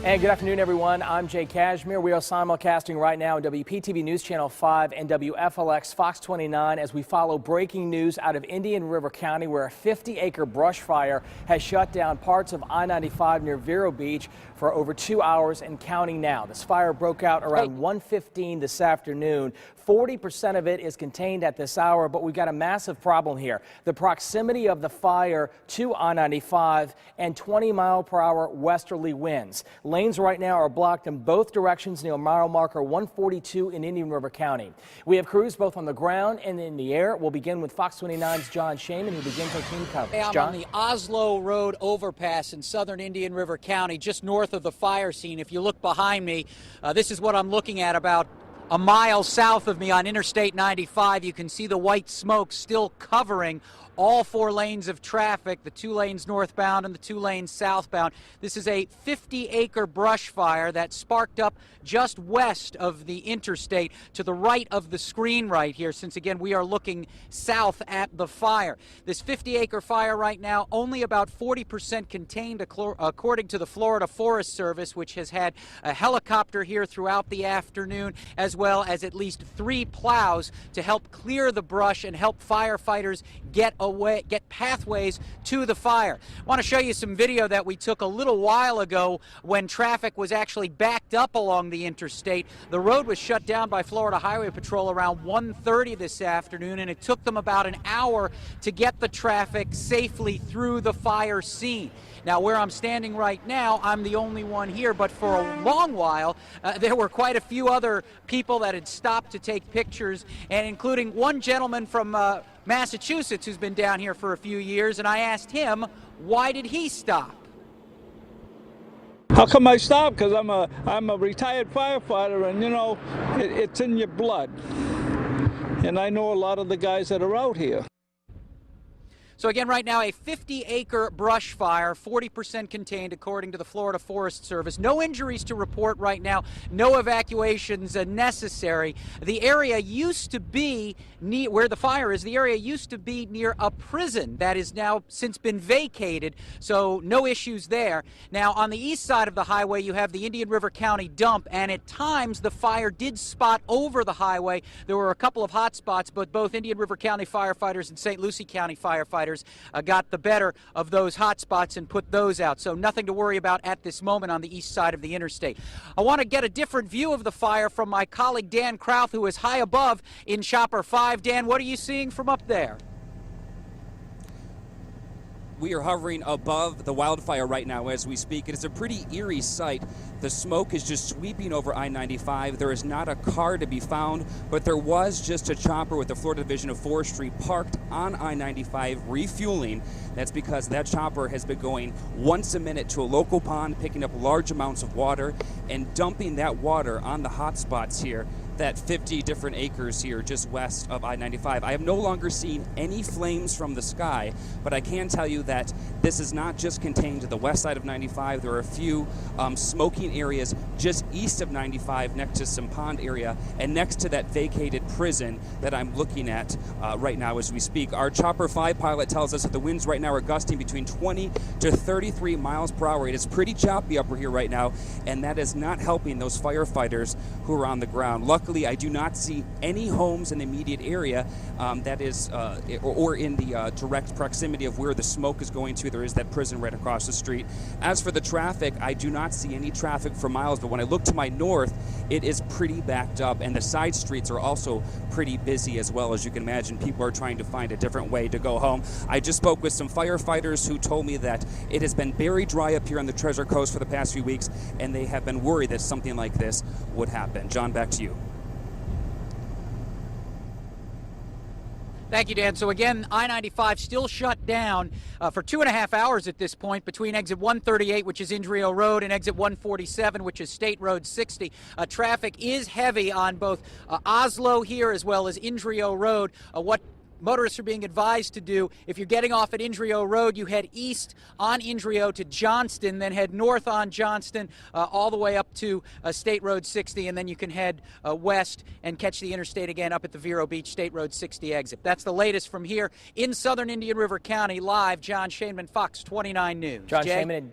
And good afternoon, everyone. I'm Jay Cashmere. We are simulcasting right now on WPTV News Channel 5 and WFLX Fox 29 as we follow breaking news out of Indian River County, where a 50-acre brush fire has shut down parts of I-95 near Vero Beach for over 2 hours and counting now. This fire broke out around 1:15 this afternoon. 40% of it is contained at this hour, but we've got a massive problem here. The proximity of the fire to I-95 and 20-mile-per-hour westerly winds. Lanes right now are blocked in both directions near mile marker 142 in Indian River County. We have crews both on the ground and in the air. We'll begin with Fox 29's John Shaman, who begins our team coverage. I'm on the Oslo Road overpass in southern Indian River County, just north of the fire scene. If you look behind me, this is what I'm looking at about a mile south of me on Interstate 95. You can see the white smoke still covering all 4 lanes of traffic, the 2 lanes northbound and the 2 lanes southbound. This is a 50-acre brush fire that sparked up just west of the interstate to the right of the screen right here, since again we are looking south at the fire. This 50-acre fire right now only about 40% contained according to the Florida Forest Service, which has had a helicopter here throughout the afternoon, as well as at least 3 plows to help clear the brush and help firefighters get pathways to the fire. I want to show you some video that we took a little while ago when traffic was actually backed up along the interstate. The road was shut down by Florida Highway Patrol around 1:30 this afternoon, and it took them about an hour to get the traffic safely through the fire scene. Now, where I'm standing right now, I'm the only one here, but for a long while, there were quite a few other people that had stopped to take pictures, and including one gentleman from Massachusetts who's been down here for a few years, and I asked him, why did he stop? How come I stopped? Because I'm a retired firefighter, and you know, it's in your blood. And I know a lot of the guys that are out here. So again, right now, a 50-acre brush fire, 40% contained according to the Florida Forest Service. No injuries to report right now, no evacuations necessary. The area used to be near where the fire is. The area used to be near a prison that is now since been vacated, so no issues there. Now, on the east side of the highway, you have the Indian River County dump, and at times the fire did spot over the highway. There were a couple of hot spots, but both Indian River County firefighters and St. Lucie County firefighters got the better of those hot spots and put those out. So nothing to worry about at this moment on the east side of the interstate. I want to get a different view of the fire from my colleague Dan Krauth, who is high above in Chopper 5. Dan, what are you seeing from up there? We are hovering above the wildfire right now as we speak. It is a pretty eerie sight. The smoke is just sweeping over I-95. There is not a car to be found, but there was just a chopper with the Florida Division of Forestry parked on I-95 refueling. That's because that chopper has been going once a minute to a local pond, picking up large amounts of water and dumping that water on the hot spots here, that 50 different acres here just west of I-95. I have no longer seen any flames from the sky, but I can tell you that this is not just contained to the west side of 95. There are a few smoking areas just east of 95 next to some pond area and next to that vacated prison that I'm looking at right now as we speak. Our Chopper 5 pilot tells us that the winds right now are gusting between 20 to 33 miles per hour. It is pretty choppy up here right now, and that is not helping those firefighters who are on the ground. Luckily, I do not see any homes in the immediate area that is, or in the direct proximity of where the smoke is going to. There is that prison right across the street. As for the traffic, I do not see any traffic for miles, but when I look to my north, it is pretty backed up, and the side streets are also pretty busy as well. As you can imagine, people are trying to find a different way to go home. I just spoke with some firefighters who told me that it has been very dry up here on the Treasure Coast for the past few weeks, and they have been worried that something like this would happen. John, back to you. Thank you, Dan. So again, I-95 still shut down for 2.5 hours at this point between exit 138, which is Indrio Road, and exit 147, which is State Road 60. Traffic is heavy on both Oslo here as well as Indrio Road. What motorists are being advised to do, if you're getting off at Indrio Road, you head east on Indrio to Johnston, then head north on Johnston all the way up to State Road 60, and then you can head west and catch the interstate again up at the Vero Beach State Road 60 exit. That's the latest from here in southern Indian River County. Live, John Shaman, Fox 29 News. John Shaman and